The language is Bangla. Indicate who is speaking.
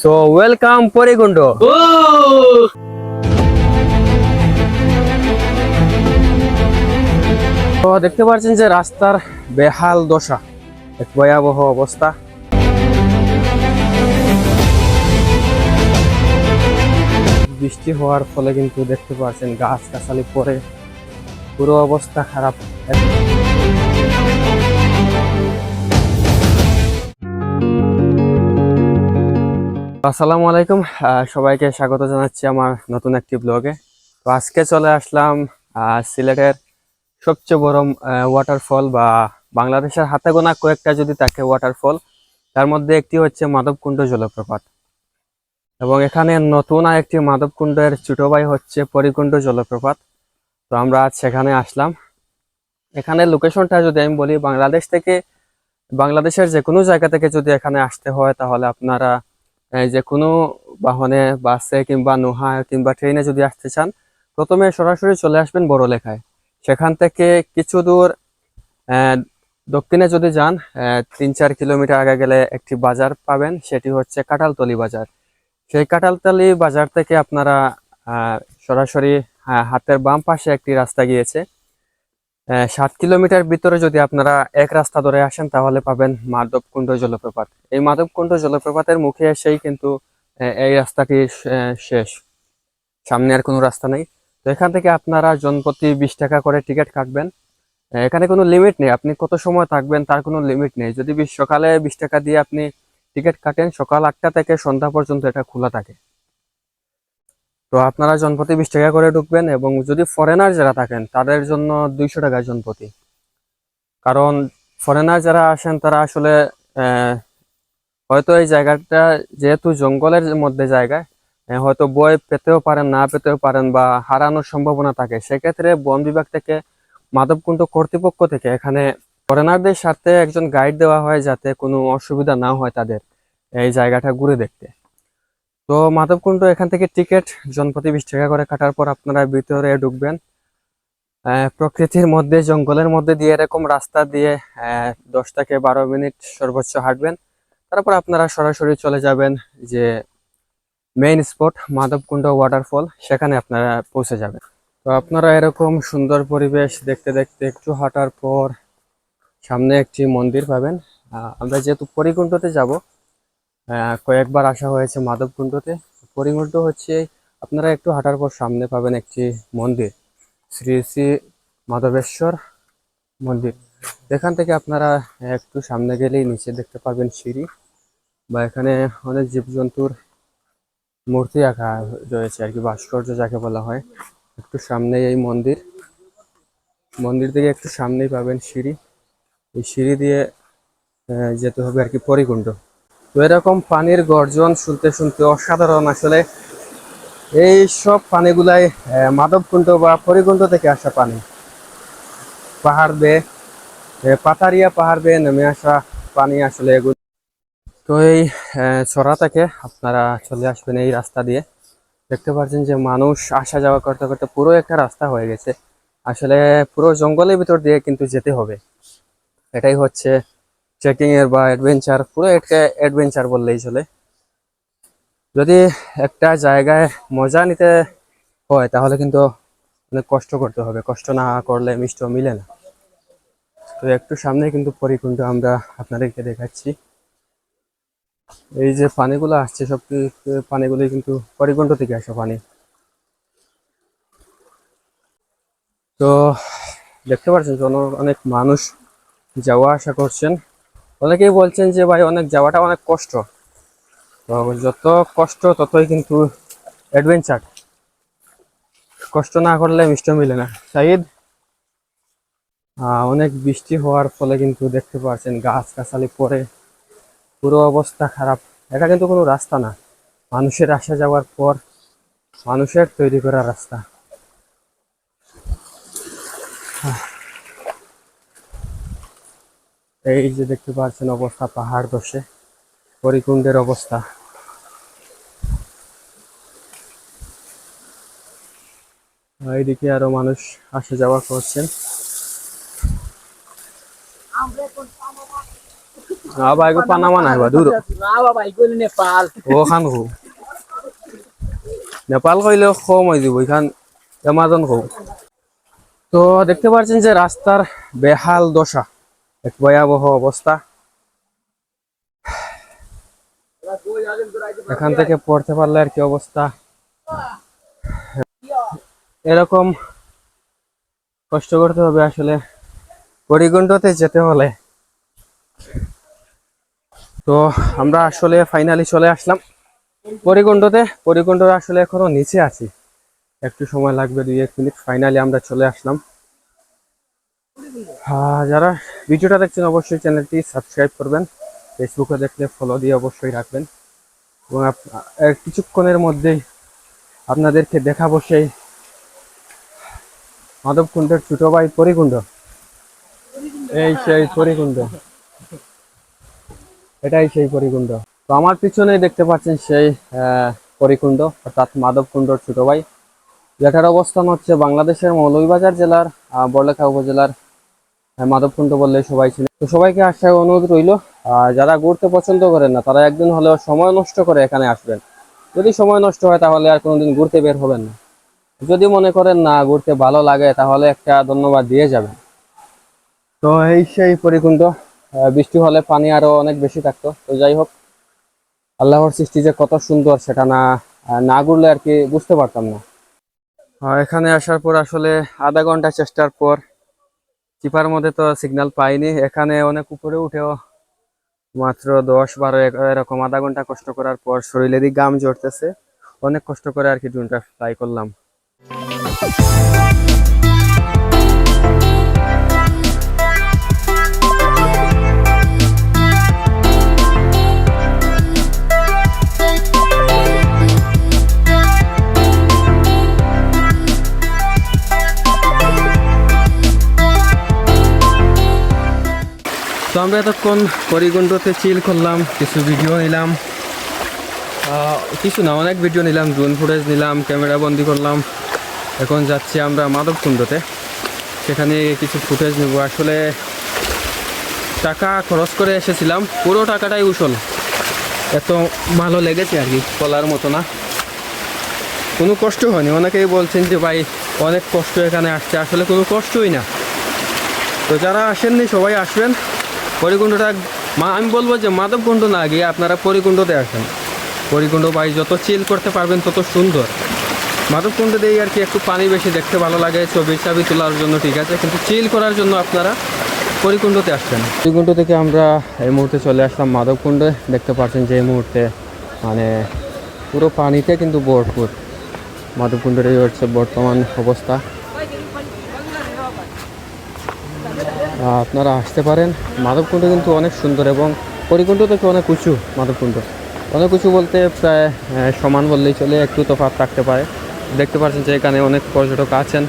Speaker 1: So welcome পরিকুণ্ড। তো দেখতে পাচ্ছেন যে রাস্তার বেহাল দশা, এক ভয়াবহ অবস্থা। বৃষ্টি হওয়ার ফলে কিন্তু দেখতে পাচ্ছেন গাছ গাছালি পরে পুরো অবস্থা খারাপ। আসসালামু আলাইকুম, সবাইকে স্বাগত জানাচ্ছি আমার নতুন একটি ব্লগে। তো আজকে চলে আসলাম সিলেটের সবচেয়ে বড় ওয়াটারফল, বা বাংলাদেশের হাতে গোনা কয়েকটা যদি থাকে ওয়াটারফল, তার মধ্যে একটি হচ্ছে মাধবকুণ্ড জলপ্রপাত। এবং এখানে নতুন আরেকটি মাধবকুণ্ডের ছোট ভাই হচ্ছে পরিকুণ্ড জলপ্রপাত। তো আমরা আজ সেখানে আসলাম। এখানে লোকেশনটা যদি আমি বলি, বাংলাদেশের যে কোনো জায়গা থেকে যদি এখানে আসতে হয়, তাহলে আপনারা যে কোনো বাহনে, বাসে কিংবা নোহা কিংবা ট্রেনে যদি আসতে চান, প্রথমে সরাসরি চলে আসবেন বড়লেখায়। সেখান থেকে কিছু দূর দক্ষিণে যদি যান, 3-4 কিলোমিটার আগে গেলে একটি বাজার পাবেন, সেটি হচ্ছে কাঁঠালতলি বাজার। সেই কাঁঠালতলি বাজার থেকে আপনারা সরাসরি হাতের বাম পাশে একটি রাস্তা গিয়েছে। 7 কিলোমিটার ভিতরে যদি আপনারা এক রাস্তা ধরে আসেন, তাহলে পাবেন মাধবকুণ্ড জলপ্রপাত। এই মাধবকুণ্ড জলপ্রপাতের মুখে এসেই কিন্তু এই রাস্তাটি শেষ, সামনে আর কোনো রাস্তা নেই। তো এখান থেকে আপনারা জনপ্রতি 20 টাকা করে টিকিট কাটবেন। এখানে কোনো লিমিট নেই, আপনি কত সময় থাকবেন তার কোনো লিমিট নেই। যদি সকালে 20 টাকা দিয়ে আপনি টিকিট কাটেন, সকাল 8টা থেকে সন্ধ্যা পর্যন্ত এটা খোলা থাকে। তো আপনারা জনপ্রতি 20 টাকা করে ঢুকবেন, এবং যদি ফরেনার যারা থাকেন তাদের জন্য 200 টাকা জনপ্রতি। কারণ ফরেনার যারা আসেন তারা আসলে হয়তো এই জায়গাটা যেহেতু জঙ্গলের মধ্যে জায়গা, হয়তো বই পেতেও পারেন, না পেতেও পারেন, বা হারানোর সম্ভাবনা থাকে। সেক্ষেত্রে বন বিভাগ থেকে, মাধবকুণ্ড কর্তৃপক্ষ থেকে এখানে ফরেনারদের সাথে একজন গাইড দেওয়া হয়, যাতে কোনো অসুবিধা না হয় তাদের এই জায়গাটা ঘুরে দেখতে। তো মাধবকুণ্ড এখান থেকে টিকিট জনপ্রতি 20 টাকা করে কাটার পর আপনারা ভিতরে ঢুকবেন। প্রকৃতির মধ্যে, জঙ্গলের মধ্যে দিয়ে এরকম রাস্তা দিয়ে 10 থেকে 12 মিনিট সর্বোচ্চ হাঁটবেন। তারপর আপনারা সরাসরি চলে যাবেন যে মেইন স্পট মাধবকুণ্ড ওয়াটারফল, সেখানে আপনারা পৌঁছে যাবেন। তো আপনারা এরকম সুন্দর পরিবেশ দেখতে দেখতে একটু হাঁটার পর সামনে একটি মন্দির পাবেন। আমরা যেহেতু পরিকুণ্ডতে যাব, কয়েকবার আসা হয়েছে মাধবকুণ্ডতে। পরিকুণ্ড হচ্ছে, আপনারা একটু হাঁটার পর সামনে পাবেন একটি মন্দির, শ্রী শ্রী মাধবেশ্বর মন্দির। এখান থেকে আপনারা একটু সামনে গেলেই নিচে দেখতে পাবেন সিঁড়ি, বা এখানে অনেক জীবজন্তুর মূর্তি আঁকা রয়েছে আর কি, ভাস্কর্য যাকে বলা হয়। একটু সামনেই এই মন্দির, মন্দির থেকে একটু সামনেই পাবেন সিঁড়ি। এই সিঁড়ি দিয়ে যেতে হবে আর কি পরিকুণ্ড। তো এরকম পানির গর্জন শুনতে শুনতে অসাধারণ আসলে। এই সব পানিগুলাই মাধবকুণ্ড বা পরিকুণ্ড থেকে আসা পানি, পাহাড় বেয়ে, পাতারিয়া পাহাড় বেয়ে নেমে আসা পানি আসলে এগুলো। তো এই ছড়া থেকে আপনারা চলে আসবেন এই রাস্তা দিয়ে। দেখতে পাচ্ছেন যে মানুষ আসা যাওয়া করতে করতে পুরো একটা রাস্তা হয়ে গেছে। আসলে পুরো জঙ্গলের ভিতর দিয়ে কিন্তু যেতে হবে। এটাই হচ্ছে ট্রেকিং এর বা অ্যাডভেঞ্চার, পুরো একটা অ্যাডভেঞ্চার বললেই চলে। যদি একটা জায়গায় মজা নিতে হয়, তাহলে কিন্তু অনেক কষ্ট করতে হবে, কষ্ট না করলে মিষ্ট মিলে না। তো একটু সামনে কিন্তু পরিকুণ্ড আমরা আপনাদেরকে দেখাচ্ছি। এই যে পানিগুলো আসছে, সব পানিগুলি কিন্তু পরিকুণ্ড থেকে আসা পানি। তো দেখতে পাচ্ছেন অনেক মানুষ যাওয়া আসা করছেন। অনেকেই বলছেন যে ভাই অনেক যাওয়াটা অনেক কষ্ট। তো যত কষ্ট ততই কিন্তু অ্যাডভেঞ্চার, কষ্ট না করলে মিষ্টি মিলে না। সাইদ, অনেক বৃষ্টি হওয়ার ফলে কিন্তু দেখতে পাচ্ছেন গাছ গাছালি পরে পুরো অবস্থা খারাপ। এটা কিন্তু কোনো রাস্তা না, মানুষের আসা যাওয়ার পর মানুষের তৈরি করা রাস্তা। এই যে দেখতে পাচ্ছেন অবস্থা পাহাড় ধসে, পরিকুণ্ডের অবস্থা। এইদিকে আরো মানুষ আসা যাওয়া করছেন। ভাই গো পানামা নাই বা দূর
Speaker 2: না বাবা এগুলো নেপাল
Speaker 1: ও খান হো নেপাল কইলেও কম হয়ে যাব এখান অ্যামাজন হো। তো দেখতে পাচ্ছেন যে রাস্তার বেহাল দশা, এক ভয়াবহ অবস্থা। এখান থেকে পড়তে পারলে আর কি অবস্থা, এরকম কষ্ট করতে হবে আসলে পরিগণ্ডতে যেতে হলে। তো আমরা আসলে ফাইনালি চলে আসলাম পরিগণ্ডতে। পরিগণ্ড আসলে এখনো নিচে আছি, একটু সময় লাগবে, 2-1 মিনিট। ফাইনালি আমরা চলে আসলাম। যারা ভিডিওটা দেখছেন অবশ্যই চ্যানেলটি সাবস্ক্রাইব করবেন, ফেসবুকে দেখলে ফলো দিয়ে অবশ্যই রাখবেন। এবং কিছুক্ষণের মধ্যেই আপনাদেরকে দেখাবো সেই মাধবকুণ্ডের ছোট ভাই পরিকুণ্ড। এই সেই পরিকুণ্ড, এটাই সেই পরিকুণ্ড। তো আমার পিছনেই দেখতে পাচ্ছেন সেই পরিকুণ্ড, অর্থাৎ মাধবকুণ্ডর ছোট ভাই, যেটার অবস্থান হচ্ছে বাংলাদেশের মৌলভীবাজার জেলার বড়লেখা উপজেলার মাধবকুণ্ড বললে সবাই ছিল। তো সবাইকে আসার অনুরোধ রইল, যারা ঘুরতে পছন্দ করেন না তারা একদিন হলেও সময় নষ্ট করে এখানে আসবেন। যদি সময় নষ্ট হয় তাহলে আর কোনোদিন ঘুরতে বের হবেন না। যদি মনে করেন না ঘুরতে ভালো লাগে তাহলে একটা ধন্যবাদ দিয়ে যাবেন। তো এই সেই পরিকুণ্ড, বৃষ্টি হলে পানি আরো অনেক বেশি থাকতো। তো যাই হোক, আল্লাহর সৃষ্টি যে কত সুন্দর সেটা না ঘুরলে আর কি বুঝতে পারতাম না। এখানে আসার পর আসলে আধা ঘন্টা চেষ্টার পর চিপার মধ্যে তো সিগন্যাল পাইনি। এখানে অনেক উপরে উঠেও মাত্র 10-12 এরকম আধা ঘন্টা কষ্ট করার পর শরীরেরই গাম জড়তেছে, অনেক কষ্ট করে আর কি ড্রোনটা ফ্লাই করলাম। তো আমরা এতক্ষণ পরিগণ্ডতে চিল করলাম, কিছু ভিডিও নিলাম, কিছু না অনেক ভিডিও নিলাম, ড্রোন ফুটেজ নিলাম, ক্যামেরা বন্দি করলাম। এখন যাচ্ছি আমরা মাধবকুণ্ডতে, সেখানে কিছু ফুটেজ নেব। আসলে টাকা খরচ করে এসেছিলাম, পুরো টাকাটাই উসল। এত ভালো লেগেছে আর কি বলার মতো না, কোনো কষ্ট হয়নি। অনেকেই বলছেন যে ভাই অনেক কষ্ট এখানে আসছে, আসলে কোনো কষ্টই না। তো যারা আসেননি সবাই আসবেন পরিকুণ্ডটা। আমি বলবো যে মাধবকুণ্ড না গিয়ে আপনারা পরিকুণ্ডতে আসেন। পরিকুণ্ড ভাই যত চিল করতে পারবেন তত সুন্দর। মাধবকুণ্ডে দিয়ে আর কি একটু পানি বেশি, দেখতে ভালো লাগে, ছবি তোলার জন্য ঠিক আছে, কিন্তু চিল করার জন্য আপনারা পরিকুণ্ডতে আসবেন। পরিকুণ্ড থেকে আমরা এই মুহূর্তে চলে আসলাম মাধবকুণ্ডে। দেখতে পাচ্ছেন যে এই মুহূর্তে মানে পুরো পানিতে কিন্তু ভরপুর। মাধবকুণ্ডের এই হচ্ছে বর্তমান অবস্থা। আপনারা আসতে পারেন। মাধবকুণ্ড কিন্তু অনেক সুন্দর এবং পরিকুণ্ড থেকে অনেক উঁচু। মাধবকুণ্ড অনেক উঁচু বলতে প্রায় সমান বললেই চলে, একটু তফাৎ থাকতে পারে। দেখতে পাচ্ছেন যে এখানে অনেক পর্যটক আছেন।